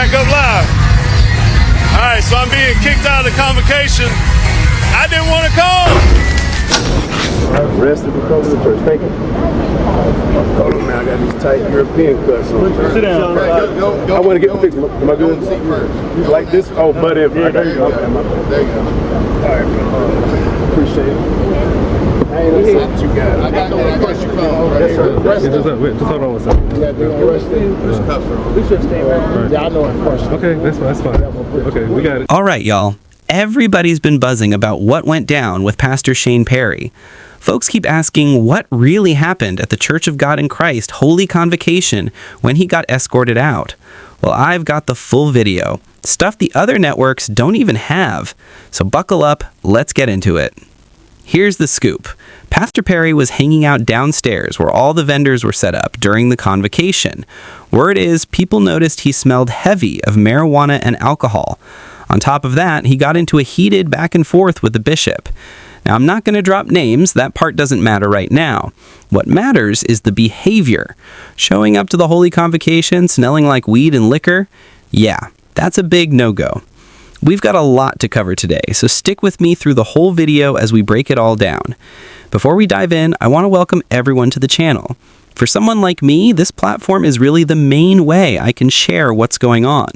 back up live. All right, so I'm being kicked out of the convocation. I didn't want to come. Arrested for coming to church. Thank you. Hold on, man. I got these tight European cuts on. Sit down. I want to get fixed. Am I good? Like this? Oh, butt in. Yeah, there you go. There you go. All right, bro. Appreciate it. I ain't upset that you got it. I got that question phone right here. Just hold on one second. Yeah, they're gonna arrest you. We should stay right. Yeah, I know it's question. Okay, that's fine. Okay, we got it. All right, y'all. Everybody's been buzzing about what went down with Pastor Shane Perry. Folks keep asking what really happened at the Church of God in Christ Holy Convocation when he got escorted out. Well, I've got the full video, stuff the other networks don't even have. So buckle up, let's get into it. Here's the scoop. Pastor Perry was hanging out downstairs where all the vendors were set up during the convocation. Word is, people noticed he smelled heavy of marijuana and alcohol. On top of that, he got into a heated back and forth with the bishop. Now, I'm not going to drop names, that part doesn't matter right now. What matters is the behavior. Showing up to the Holy Convocation smelling like weed and liquor? Yeah, that's a big no-go. We've got a lot to cover today, so stick with me through the whole video as we break it all down. Before we dive in, I want to welcome everyone to the channel. For someone like me, this platform is really the main way I can share what's going on.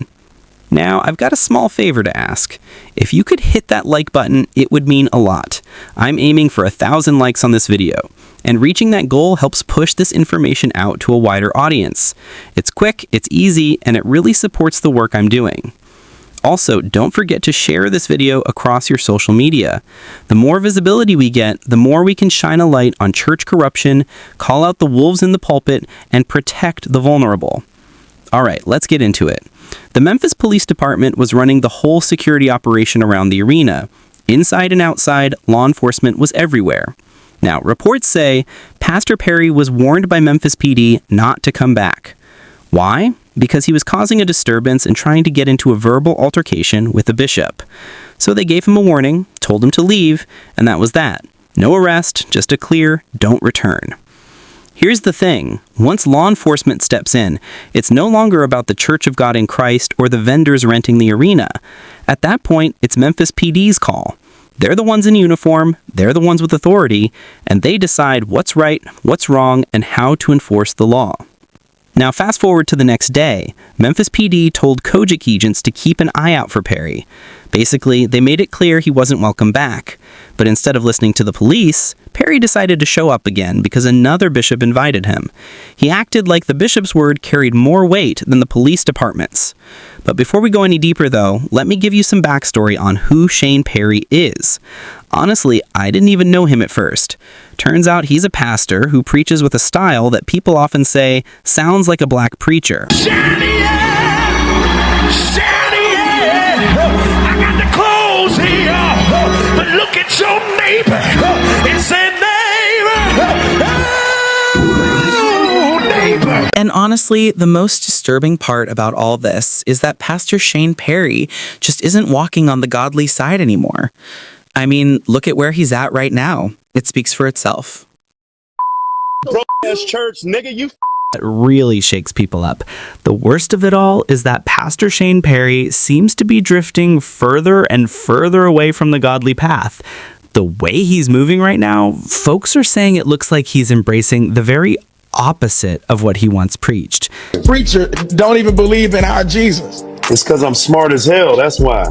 Now, I've got a small favor to ask. If you could hit that like button, it would mean a lot. I'm aiming for 1,000 likes on this video, and reaching that goal helps push this information out to a wider audience. It's quick, it's easy, and it really supports the work I'm doing. Also, don't forget to share this video across your social media. The more visibility we get, the more we can shine a light on church corruption, call out the wolves in the pulpit, and protect the vulnerable. All right, let's get into it. The Memphis Police Department was running the whole security operation around the arena. Inside and outside, law enforcement was everywhere. Now, reports say Pastor Perry was warned by Memphis PD not to come back. Why? Because he was causing a disturbance and trying to get into a verbal altercation with the bishop. So they gave him a warning, told him to leave, and that was that. No arrest, just a clear, don't return. Here's the thing, once law enforcement steps in, it's no longer about the Church of God in Christ or the vendors renting the arena. At that point, it's Memphis PD's call. They're the ones in uniform, they're the ones with authority, and they decide what's right, what's wrong, and how to enforce the law. Now fast forward to the next day, Memphis PD told COGIC agents to keep an eye out for Perry. Basically, they made it clear he wasn't welcome back. But instead of listening to the police, Perry decided to show up again because another bishop invited him. He acted like the bishop's word carried more weight than the police department's. But before we go any deeper though, let me give you some backstory on who Shane Perry is. Honestly, I didn't even know him at first. Turns out he's a pastor who preaches with a style that people often say sounds like a black preacher. I got the clothes here, but look at your neighbor and say, neighbor. And honestly, the most disturbing part about all this is that Pastor Shane Perry just isn't walking on the godly side anymore. I mean, look at where he's at right now. It speaks for itself. Bro-ass church, nigga, you That really shakes people up. The worst of it all is that Pastor Shane Perry seems to be drifting further and further away from the godly path. The way he's moving right now, folks are saying it looks like he's embracing the very opposite of what he once preached. Preacher don't even believe in our Jesus. It's because I'm smart as hell. That's why.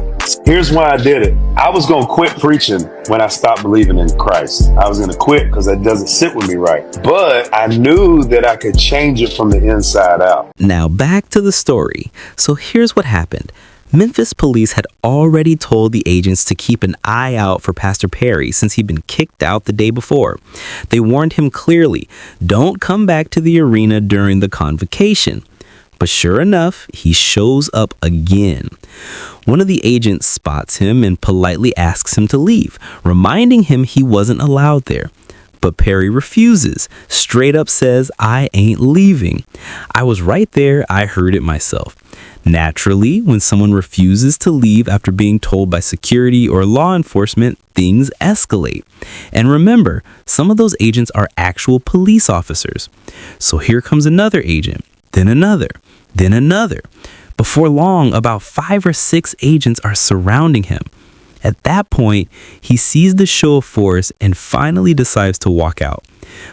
Here's why I did it. I was going to quit preaching when I stopped believing in Christ. I was going to quit because that doesn't sit with me right. But I knew that I could change it from the inside out. Now back to the story. So here's what happened. Memphis police had already told the agents to keep an eye out for Pastor Perry since he'd been kicked out the day before. They warned him clearly, don't come back to the arena during the convocation. But sure enough, he shows up again. One of the agents spots him and politely asks him to leave, reminding him he wasn't allowed there. But Perry refuses, straight up says, I ain't leaving. I was right there, I heard it myself. Naturally, when someone refuses to leave after being told by security or law enforcement, things escalate. And remember, some of those agents are actual police officers. So here comes another agent, then another, then another. Before long, about 5 or 6 agents are surrounding him. At that point, he sees the show of force and finally decides to walk out.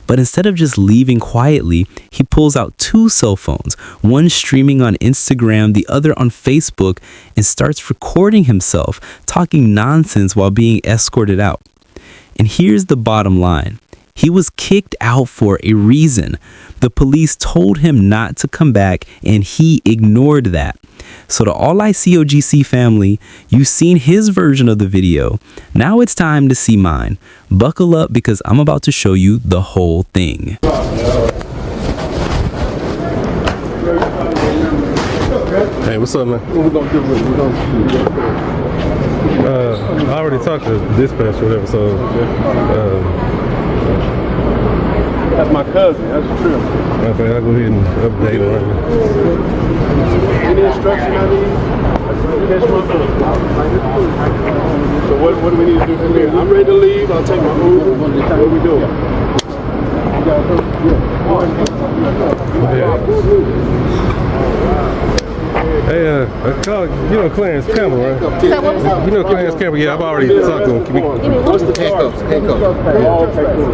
But instead of just leaving quietly, he pulls out 2 cell phones, one streaming on Instagram, the other on Facebook, and starts recording himself talking nonsense while being escorted out. And here's the bottom line. He was kicked out for a reason. The police told him not to come back, and he ignored that. So to all I COGC family, you've seen his version of the video. Now it's time to see mine. Buckle up because I'm about to show you the whole thing. Hey, what's up, man? What we gonna do with it? I already talked to dispatch or whatever, so That's my cousin. That's true. okay, I'll go ahead and update it right now. Any instruction I need? Catch my phone. So what do we need to do from here? I'm ready to leave. I'll take my Uber. What are we doing? Hey, I called, you know Clarence Campbell, right? You know Clarence Campbell? Yeah, I've already talked to him. Can we... What's the handcuffs? Oh, okay, cool.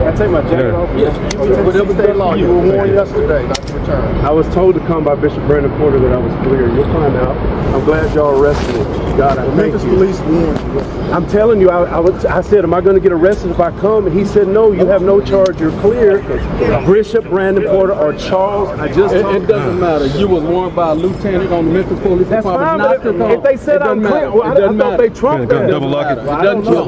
I take my jacket off? Yes. Whatever state law, you were warned yesterday not to return. I was told to come by Bishop Brandon Porter that I was clear. You'll find out. I'm glad y'all arrested me. God, I thank you. Police warned you. I'm telling you, I said, am I going to get arrested if I come? And he said, no, you have no charge. You're clear. Bishop Brandon Porter or Charles, I just told you. It doesn't matter. You was warned by a lieutenant on the Memphis Police Department not to come. If they said I'm clear, well, I thought they trumped that. Double lock it. It doesn't trump.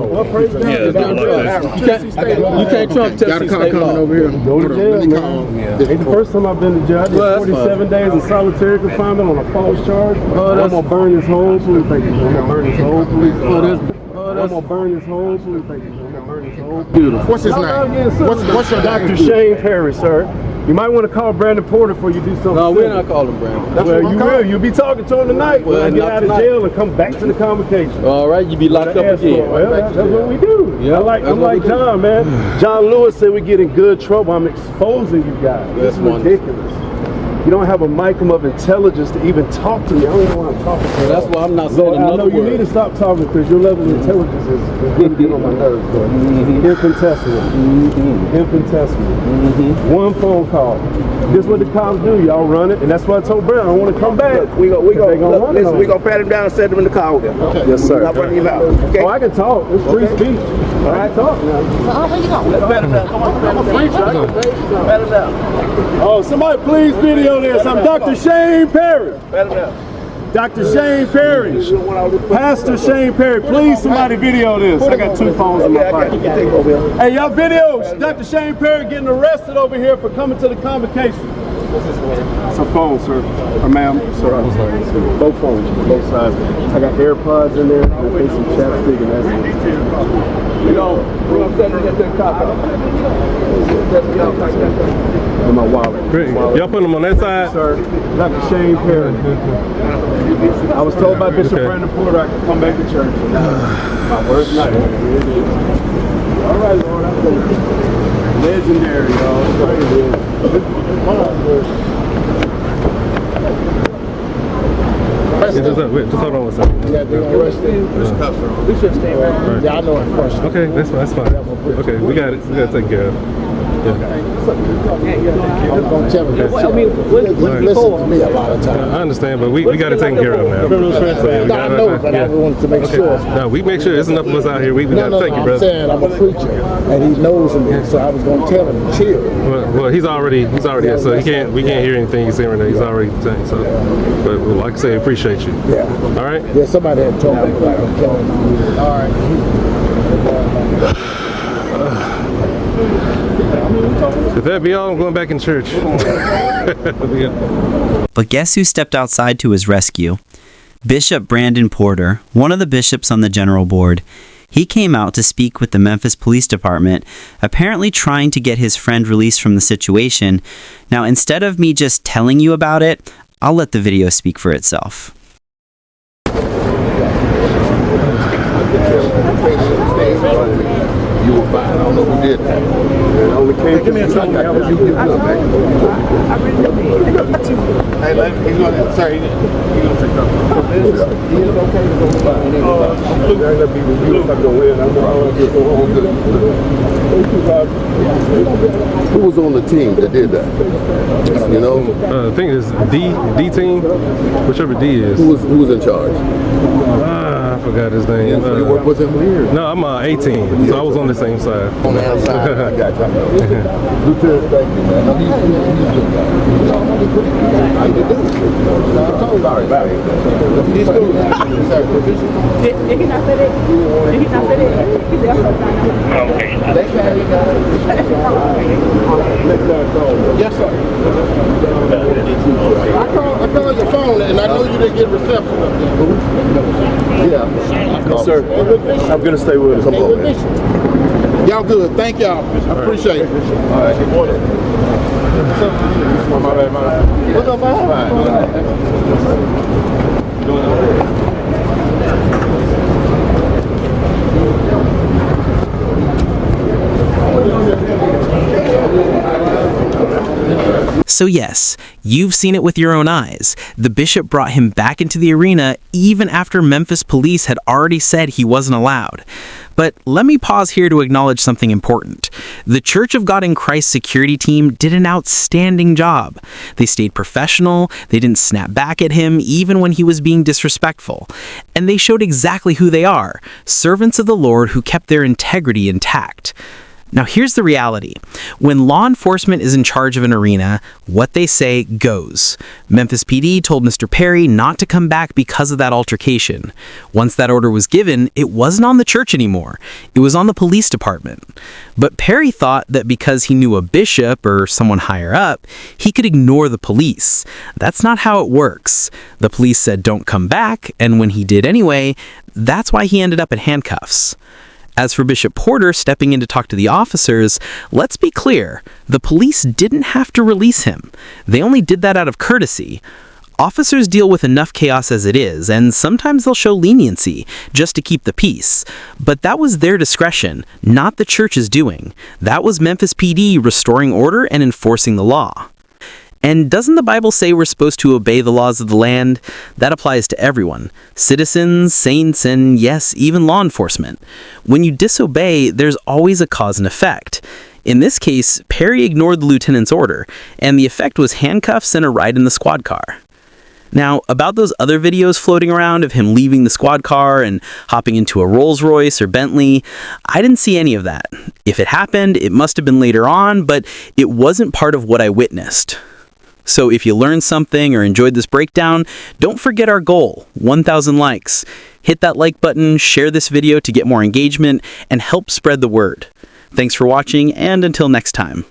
You can't trump Tennessee state law. Over here. Go to jail, man. It's the first time I've been to jail. I did 47 days in solitary confinement on a false charge. I'm gonna burn this whole police station. I'm gonna burn this whole police station. I'm gonna burn this whole police station. I'm gonna burn this whole police. What's his name? What's your Dr. Shane Perry, sir? You might want to call Brandon Porter before you do something. No, we're not calling Brandon. Well, you will. You'll be talking to him tonight when I get out of jail and come back to the convocation. All right, you be locked up again. Well, that's what we do. Yeah, I'm like John, man. John Lewis said we get in good trouble. I'm exposing you guys. This is ridiculous. You don't have a modicum of intelligence to even talk to me. I don't even want to talk to you. That's why I'm not saying another word. You need to stop talking because your level of intelligence is getting on my nerves, bro. Infinitesimal. Infinitesimal. One phone call. This is what the cops do. Y'all run it, and that's why I told Brown I want to come back. We gonna pat him down and set him in the car. Okay. Yes, sir. Not running him out. Okay. Oh, I can talk. It's free speech. All right, talk now. Where you going? Pat him down. Come on, I'm a preacher. Pat him down. Oh, somebody please video this. I'm Dr. Shane Perry. Pat him down. Dr. Shane Perry. Pastor Shane Perry. Please, somebody video this. I got 2 phones in my pocket. Hey, y'all video Dr. Shane Perry getting arrested over here for coming to the convocation. It's a phone, sir. Or ma'am. Sir, I'm sorry. Both phones, both sides. I got AirPods in there. I think some chapstick and that's it. You know, we're upset to get that cop out. And my wallet. Great. Y'all put them on that side? Sir, Dr. Shane Perry. I was told by Bishop Brandon Porter I could come back to church. My worst night. All right, Lord. Legendary, y'all. Just hold on one second. Yeah, they're gonna arrest him. We should stay right. Yeah, I know it first. Okay, that's fine. Okay, we got it. We got to take care of it. I'm gonna tell him. I mean, Listen to me a lot of times. I understand, but we got to take care of it now. I know, but I wanted to make sure. No, we make sure there's enough of us out here. We got to take you, I'm brother. saying I'm a preacher, and he knows me, so I was gonna tell him to chill. Well, he's already so we can't hear anything he's saying right now. He's already saying so. But like I say, appreciate you. Yeah. All right. Yeah, somebody had told me about it. All right. If that be all, I'm going back in church. But guess who stepped outside to his rescue? Bishop Brandon Porter, one of the bishops on the general board. He came out to speak with the Memphis Police Department, apparently trying to get his friend released from the situation. Now, instead of me just telling you about it, I'll let the video speak for itself. You were fine. I don't know who did that. Only came to me and told me how was you good, man. Hey, he's gonna, sir, he's gonna take off. He is okay to go by. Who was on the team that did that? You know? I think it's D team, whichever D is. Who was in charge? I forgot his name. You work with him? No, I'm 18, so I was on the same side. On the outside. I got you. Lieutenant, thank you, man. No, he's a good guy. How you do? I'm told sorry about it. He's good. Did he not say that? Did he not say that? He said, okay. Yes, sir. I called your phone and I know you didn't get reception up there. Yeah. Yes, sir. I'm gonna stay with us. Come on, man. Y'all good. Thank y'all. I appreciate it. All right. What's up, man? So yes, you've seen it with your own eyes. The bishop brought him back into the arena even after Memphis police had already said he wasn't allowed. But let me pause here to acknowledge something important. The Church of God in Christ security team did an outstanding job. They stayed professional, they didn't snap back at him even when he was being disrespectful. And they showed exactly who they are, servants of the Lord who kept their integrity intact. Now here's the reality. When law enforcement is in charge of an arena, what they say goes. Memphis PD told Mr. Perry not to come back because of that altercation. Once that order was given, it wasn't on the church anymore. It was on the police department. But Perry thought that because he knew a bishop or someone higher up, he could ignore the police. That's not how it works. The police said don't come back, and when he did anyway, that's why he ended up in handcuffs. As for Bishop Porter stepping in to talk to the officers, let's be clear, the police didn't have to release him. They only did that out of courtesy. Officers deal with enough chaos as it is, and sometimes they'll show leniency just to keep the peace. But that was their discretion, not the church's doing. That was Memphis PD restoring order and enforcing the law. And doesn't the Bible say we're supposed to obey the laws of the land? That applies to everyone. Citizens, saints, and yes, even law enforcement. When you disobey, there's always a cause and effect. In this case, Perry ignored the lieutenant's order, and the effect was handcuffs and a ride in the squad car. Now, about those other videos floating around of him leaving the squad car and hopping into a Rolls Royce or Bentley, I didn't see any of that. If it happened, it must have been later on, but it wasn't part of what I witnessed. So if you learned something or enjoyed this breakdown, don't forget our goal, 1,000 likes. Hit that like button, share this video to get more engagement, and help spread the word. Thanks for watching, and until next time.